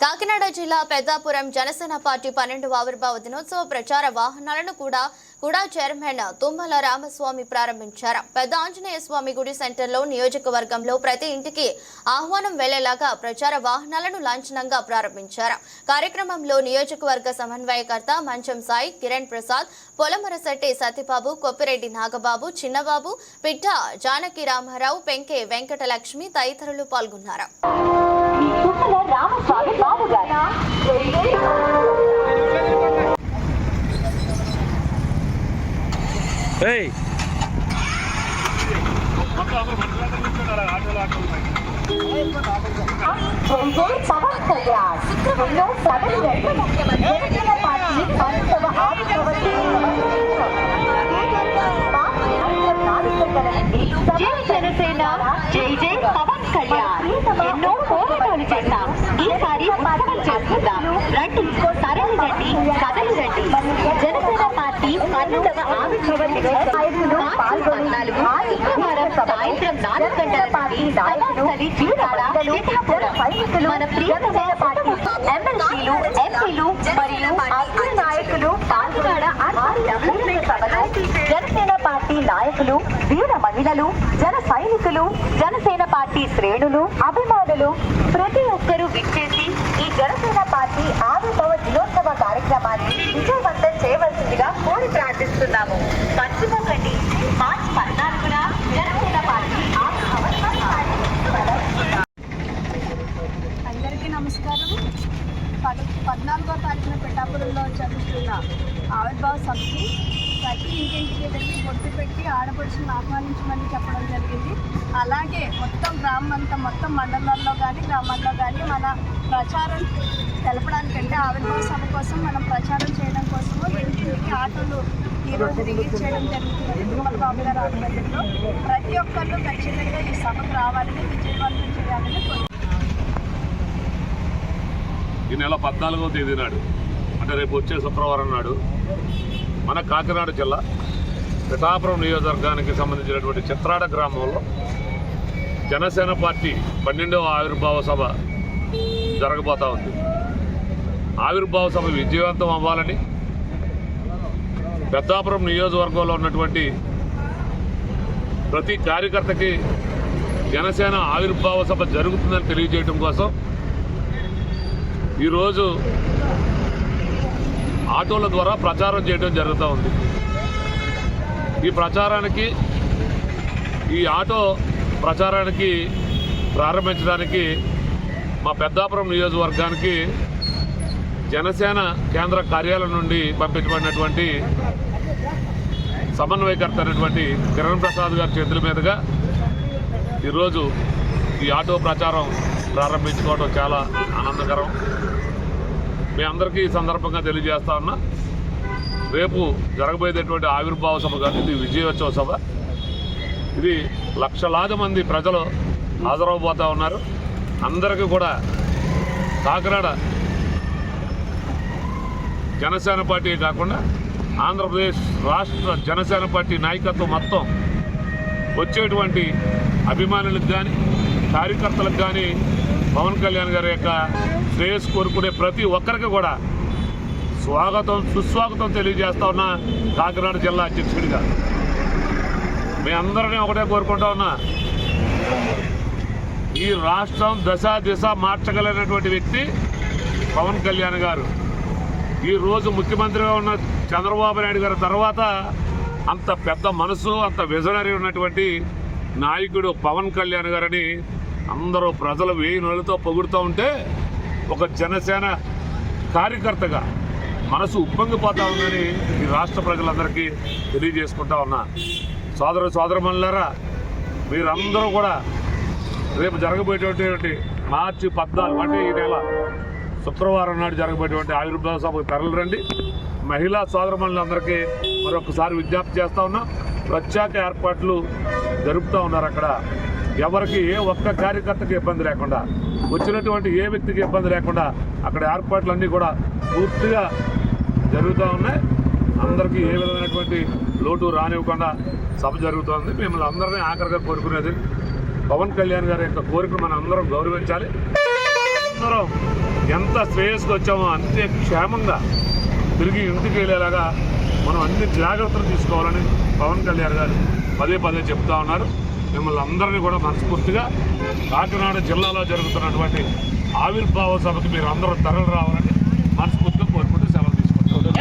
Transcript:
కాకినాడ జిల్లా పెద్దాపురం జనసేన పార్టీ 12వ ఆవిర్భావ దినోత్సవ ప్రచార వాహనాలను కూడా చైర్మన్ తుమ్మల రామస్వామి ప్రారంభించారు. పెద్ద ఆంజనేయ స్వామి గుడి సెంటర్లో నియోజకవర్గంలో ప్రతి ఇంటికి ఆహ్వానం వెళ్లేలాగా ప్రచార వాహనాలను లాంఛనంగా ప్రారంభించారు. కార్యక్రమంలో నియోజకవర్గ సమన్వయకర్త మంచం సాయి, కిరణ్ ప్రసాద్, పొలమరశెట్టి సత్యబాబు, కొప్పిరెడ్డి నాగబాబు, చిన్నబాబు, పిట్ట జానకి రామారావు, పెంకే వెంకటలక్ష్మి తదితరులు పాల్గొన్నారు. Hey! జనసేన జై జై పవన్ కళ్యాణ్ ఎన్నో పోరాటాలు చేశాం. ఈసారి ఉత్సవం చేసుకుందాం. రండి, తరలి రండి, కదలి రండి. జనసేన పార్టీ 12వ ఆవిర్భావ శుక్రవారం సాయంత్రం 4 గంటల సభాస్థలి మన ప్రియతమ పార్టీ ఎమ్మెల్సీలు, ఎంపీలు మరియు అగ్ర నాయకులు కాకినాడ డెవలప్మెంట్ సభలో జనసేన పార్టీ నాయకులు, వీర మహిళలు, జన సైనికులు, జనసేన పార్టీ శ్రేణులు, అభిమానులు ప్రతి ఒక్కరూ విచ్చేసి ఈ జనసేన పార్టీ ఆవిర్భావ దినోత్సవ కార్యక్రమాన్ని విజయవంతం చేయవలసిందిగా కోరి ప్రార్థిస్తున్నాము. మర్చిపోకండి, మార్చి 14న జనసేన పార్టీ ఆవిర్భావ అందరికీ నమస్కారం. 14వ తారీఖున పిఠాపురంలో జరుగుతున్న ఆవిర్భావ సభకి ప్రతి ఇంటింటికి వెళ్ళి బొట్టు పెట్టి ఆడపడుచులను ఆహ్వానించమని చెప్పడం జరిగింది. అలాగే మొత్తం గ్రామం అంతా, మొత్తం మండలాల్లో కానీ గ్రామాల్లో కానీ మన ప్రచారం తెలపడానికంటే ఆవిర్భావ సభ కోసం మనం ప్రచారం చేయడం కోసము ఇంటింటికి ఆటోలు ఈరోజు రిలీజ్ చేయడం జరుగుతుంది. తిరుమల బాబు గారి ఆధ్వర్యంలో ప్రతి ఒక్కళ్ళు ఖచ్చితంగా ఈ సభకు రావాలని, విజయవంతం చేయాలని కోరుకుంటున్నాను. ఈ నెల 14వ తేదీ నాడు, అంటే రేపు వచ్చే శుక్రవారం నాడు, మన కాకినాడ జిల్లా పిఠాపురం నియోజకవర్గానికి సంబంధించినటువంటి చిత్రాడ గ్రామంలో జనసేన పార్టీ 12వ ఆవిర్భావ సభ జరగబోతా ఉంది. ఆవిర్భావ సభ విజయవంతం అవ్వాలని పెద్దాపురం నియోజకవర్గంలో ఉన్నటువంటి ప్రతి కార్యకర్తకి జనసేన ఆవిర్భావ సభ జరుగుతుందని తెలియజేయడం కోసం ఈరోజు ఆటోల ద్వారా ప్రచారం చేయడం జరుగుతూ ఉంది. ఈ ప్రచారానికి, ఈ ఆటో ప్రచారానికి ప్రారంభించడానికి మా పెద్దాపురం నియోజకవర్గానికి జనసేన కేంద్ర కార్యాలయం నుండి పంపించబడినటువంటి సమన్వయకర్త అయినటువంటి కిరణ్ ప్రసాద్ గారి చేతుల మీదుగా ఈరోజు ఈ ఆటో ప్రచారం ప్రారంభించుకోవడం చాలా ఆనందకరం. మీ అందరికీ ఈ సందర్భంగా తెలియజేస్తా ఉన్నా, రేపు జరగబోయేటటువంటి ఆవిర్భావ సభ కాదు, ఇది విజయోత్సవ సభ. ఇది లక్షలాది మంది ప్రజలు హాజరవబోతూ ఉన్నారు. అందరికీ కూడా కాకినాడ జనసేన పార్టీ కాకుండా ఆంధ్రప్రదేశ్ రాష్ట్ర జనసేన పార్టీ నాయకత్వం మొత్తం వచ్చేటువంటి అభిమానులకు కానీ, కార్యకర్తలకు కానీ పవన్ కళ్యాణ్ గారి యొక్క శ్రేయస్సు కోరుకునే ప్రతి ఒక్కరికి కూడా స్వాగతం, సుస్వాగతం తెలియజేస్తా ఉన్నా. కాకినాడ జిల్లా అధ్యక్షుడిగా మీ అందరినీ ఒకటే కోరుకుంటా ఉన్నా, ఈ రాష్ట్రం దిశ మార్చగలిగినటువంటి వ్యక్తి పవన్ కళ్యాణ్ గారు. ఈరోజు ముఖ్యమంత్రిగా ఉన్న చంద్రబాబు నాయుడు గారి తర్వాత అంత పెద్ద మనసు, అంత విజనరీ ఉన్నటువంటి నాయకుడు పవన్ కళ్యాణ్ గారని అందరూ ప్రజలు వేయి నోళ్ళతో పొగుడుతూ ఉంటే, ఒక జనసేన కార్యకర్తగా మనసు ఉప్పొంగిపోతా ఉందని ఈ రాష్ట్ర ప్రజలందరికీ తెలియజేసుకుంటా ఉన్నా. సోదరమణులారా, మీరందరూ కూడా రేపు జరగబోయేటువంటి మార్చి 14 అంటే ఈ నెల శుక్రవారం నాడు జరగబోయేటువంటి ఆవిర్భావ సభకు తరలిరండి. మహిళా సోదరమణులందరికీ మరొకసారి విజ్ఞప్తి చేస్తూ ఉన్నాం. ప్రత్యేక ఏర్పాట్లు జరుపుతూ ఉన్నారు. అక్కడ ఎవరికి, ఏ ఒక్క కార్యకర్తకి ఇబ్బంది లేకుండా, వచ్చినటువంటి ఏ వ్యక్తికి ఇబ్బంది లేకుండా అక్కడ ఏర్పాట్లన్నీ కూడా పూర్తిగా జరుగుతూ ఉన్నాయి. అందరికీ ఏ విధమైనటువంటి లోటు రానివ్వకుండా సభ జరుగుతోంది. మిమ్మల్ని అందరినీ ఆఖరిగా కోరుకునేది, పవన్ కళ్యాణ్ గారి యొక్క కోరికను మనం అందరం గౌరవించాలి. అందరం ఎంత శ్రేయస్కి వచ్చామో అంతే క్షేమంగా తిరిగి ఇంటికి వెళ్ళేలాగా మనం అన్ని జాగ్రత్తలు తీసుకోవాలని పవన్ కళ్యాణ్ గారు పదే పదే చెప్తా ఉన్నారు. మిమ్మల్ని అందరినీ కూడా మనస్ఫూర్తిగా కాకినాడ జిల్లాలో జరుగుతున్నటువంటి ఆవిర్భావ సభకి మీరు అందరూ తరలి రావాలని మనస్ఫూర్తిగా కోరుకుంటూ సెలవు తీసుకుంటాం.